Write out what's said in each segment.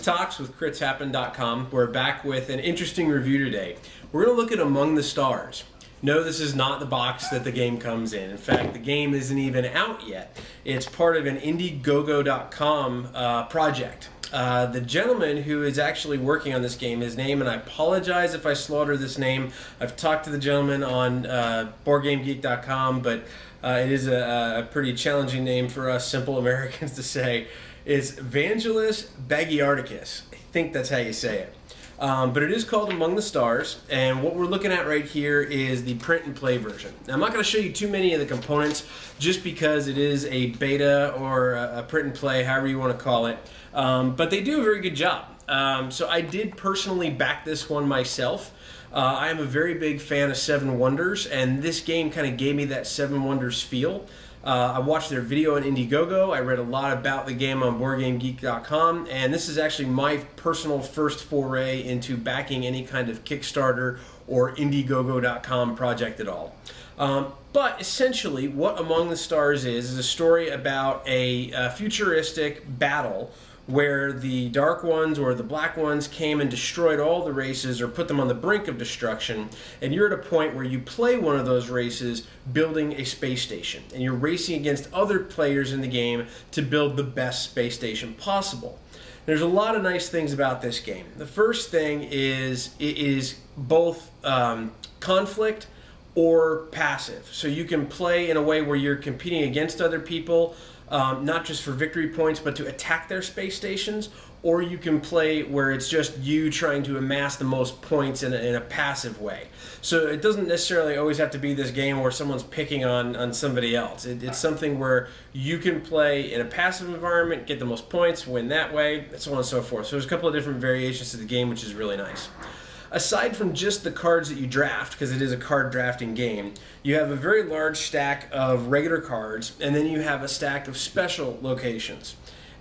Talks with CritsHappen.com. We're back with an interesting review today. We're going to look at Among the Stars. No, this is not the box that the game comes in. In fact, the game isn't even out yet. It's part of an Indiegogo.com project. The gentleman who is actually working on this game, his name, and I apologize if I slaughter this name. I've talked to the gentleman on BoardGameGeek.com, but it is a pretty challenging name for us simple Americans to say. It's Vangelis Bagiardakis. I think that's how you say it. But it is called Among the Stars, and what we're looking at right here is the print and play version. Now, I'm not going to show you too many of the components just because it is a beta or a print and play, however you want to call it, but they do a very good job. So I did personally back this one myself. I am a very big fan of Seven Wonders, and this game kind of gave me that Seven Wonders feel. I watched their video on Indiegogo. I read a lot about the game on BoardGameGeek.com, and this is actually my personal first foray into backing any kind of Kickstarter or Indiegogo.com project at all. But essentially, what Among the Stars is a story about a futuristic battle where the Dark Ones or the Black Ones came and destroyed all the races or put them on the brink of destruction, and you're at a point where you play one of those races building a space station, and you're racing against other players in the game to build the best space station possible. There's a lot of nice things about this game. The first thing is it is both conflict or passive. So you can play in a way where you're competing against other people, not just for victory points, but to attack their space stations, or you can play where it's just you trying to amass the most points in a passive way. So it doesn't necessarily always have to be this game where someone's picking on somebody else. It's something where you can play in a passive environment, get the most points, win that way, and so on and so forth. So there's a couple of different variations to the game, which is really nice. Aside from just the cards that you draft, because it is a card drafting game, you have a very large stack of regular cards, and then you have a stack of special locations.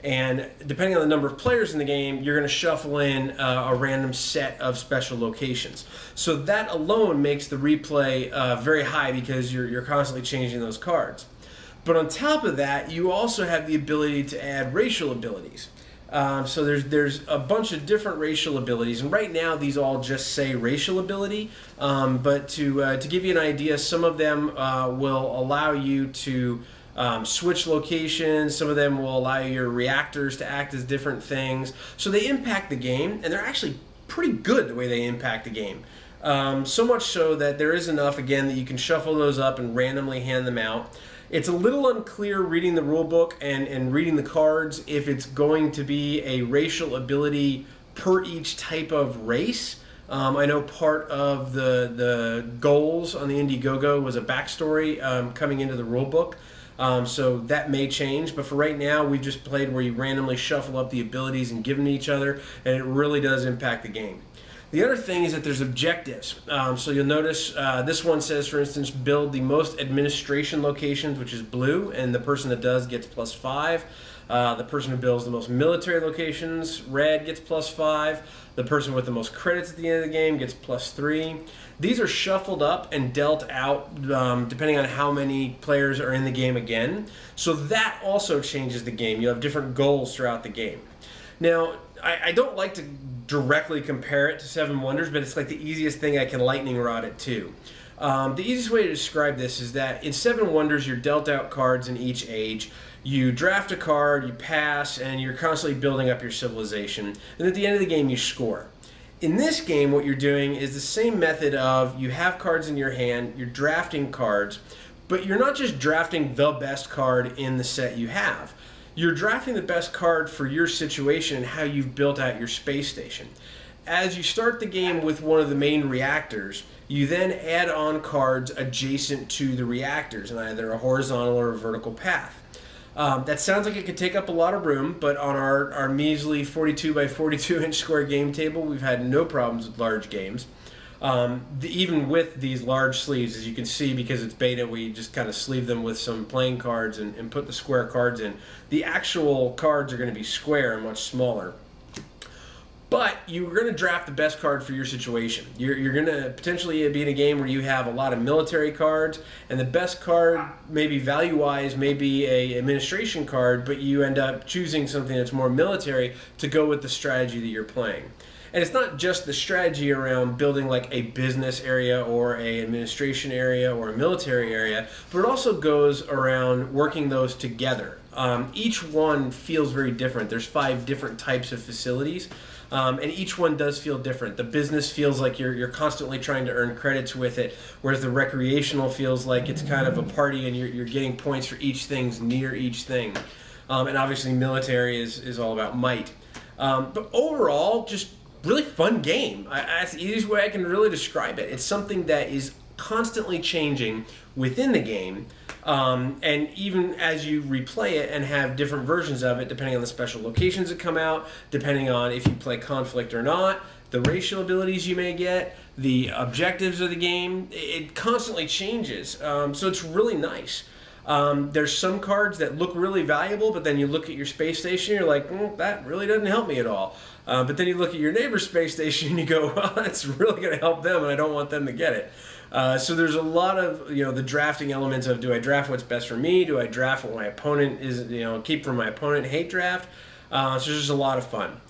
And depending on the number of players in the game, you're going to shuffle in a random set of special locations. So that alone makes the replay very high because you're constantly changing those cards. But on top of that, you also have the ability to add racial abilities. So there's a bunch of different racial abilities, and right now these all just say racial ability, but to give you an idea, some of them will allow you to switch locations, some of them will allow your reactors to act as different things, so they impact the game, and they're actually pretty good the way they impact the game. So much so that there is enough, again, that you can shuffle those up and randomly hand them out. It's a little unclear reading the rule book and reading the cards if it's going to be a racial ability per each type of race. I know part of the goals on the Indiegogo was a backstory coming into the rule book, so that may change, but for right now we've just played where you randomly shuffle up the abilities and give them to each other, and it really does impact the game. The other thing is that there's objectives. So you'll notice this one says, for instance, build the most administration locations, which is blue, and the person that does gets +5. The person who builds the most military locations, red, gets +5. The person with the most credits at the end of the game gets +3. These are shuffled up and dealt out depending on how many players are in the game again. So that also changes the game. You have different goals throughout the game. Now, I don't like to directly compare it to Seven Wonders, but it's like the easiest thing I can lightning rod it to. The easiest way to describe this is that in Seven Wonders, you're dealt out cards in each age. You draft a card, you pass, and you're constantly building up your civilization. And at the end of the game, you score. In this game, what you're doing is the same method of you have cards in your hand, you're drafting cards, but you're not just drafting the best card in the set you have. You're drafting the best card for your situation and how you've built out your space station. As you start the game with one of the main reactors, you then add on cards adjacent to the reactors in either a horizontal or a vertical path. That sounds like it could take up a lot of room, but on our measly 42 by 42 inch square game table, we've had no problems with large games. Even with these large sleeves, as you can see, because it's beta, we just kind of sleeve them with some playing cards and put the square cards in. The actual cards are going to be square and much smaller. But you're going to draft the best card for your situation. You're going to potentially be in a game where you have a lot of military cards, and the best card, maybe value-wise, may be a administration card, but you end up choosing something that's more military to go with the strategy that you're playing. And it's not just the strategy around building like a business area or a administration area or a military area, but it also goes around working those together. Each one feels very different. There's 5 different types of facilities. And each one does feel different. The business feels like you're constantly trying to earn credits with it, whereas the recreational feels like it's kind of a party and you're getting points for each thing's near each thing. And obviously military is all about might. But overall, just really fun game. That's the easiest way I can really describe it. It's something that is constantly changing within the game. And even as you replay it and have different versions of it, depending on the special locations that come out, depending on if you play conflict or not, the racial abilities you may get, the objectives of the game, it constantly changes. So it's really nice. There's some cards that look really valuable, but then you look at your space station, you're like, that really doesn't help me at all. But then you look at your neighbor's space station and you go, well, that's really going to help them, and I don't want them to get it. So there's a lot of, the drafting elements of, do I draft what's best for me? Do I draft what my opponent is, keep from my opponent, hate draft? So there's just a lot of fun.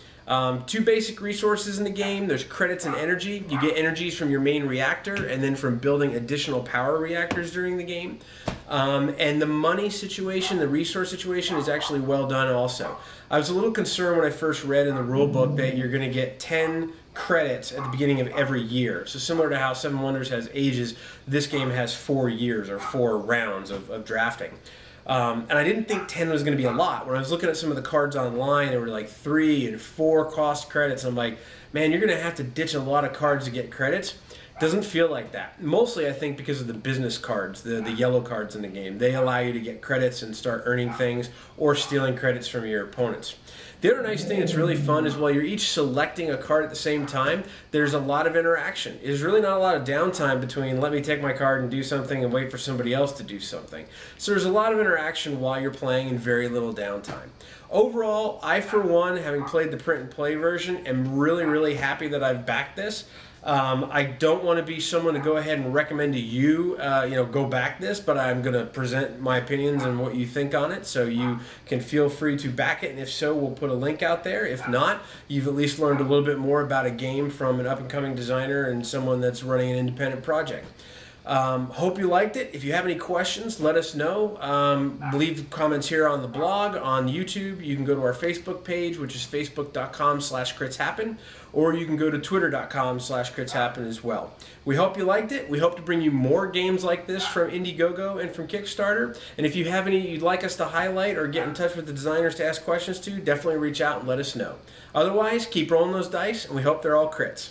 2 basic resources in the game. There's credits and energy. You get energies from your main reactor and then from building additional power reactors during the game. And the money situation, the resource situation is actually well done also. I was a little concerned when I first read in the rule book that you're going to get 10 credits at the beginning of every year. So similar to how Seven Wonders has ages, this game has 4 years or 4 rounds of drafting. And I didn't think 10 was going to be a lot. When I was looking at some of the cards online, there were like 3 and 4 cost credits. I'm like, man, you're going to have to ditch a lot of cards to get credits. Doesn't feel like that. Mostly, I think, because of the business cards, the yellow cards in the game. They allow you to get credits and start earning things or stealing credits from your opponents. The other nice thing that's really fun is while you're each selecting a card at the same time, there's a lot of interaction. There's really not a lot of downtime between let me take my card and do something and wait for somebody else to do something. So there's a lot of interaction while you're playing and very little downtime. Overall, I, for one, having played the print and play version, am really, really happy that I've backed this. I don't want to be someone to go ahead and recommend to you, go back this, but I'm going to present my opinions and what you think on it, so you can feel free to back it, and if so, we'll put a link out there. If not, you've at least learned a little bit more about a game from an up-and-coming designer and someone that's running an independent project. Hope you liked it. If you have any questions, let us know. Leave comments here on the blog, on YouTube. You can go to our Facebook page, which is facebook.com/critshappen, or you can go to twitter.com/critshappen as well. We hope you liked it. We hope to bring you more games like this from Indiegogo and from Kickstarter. And if you have any you'd like us to highlight or get in touch with the designers to ask questions to, definitely reach out and let us know. Otherwise, keep rolling those dice, and we hope they're all crits.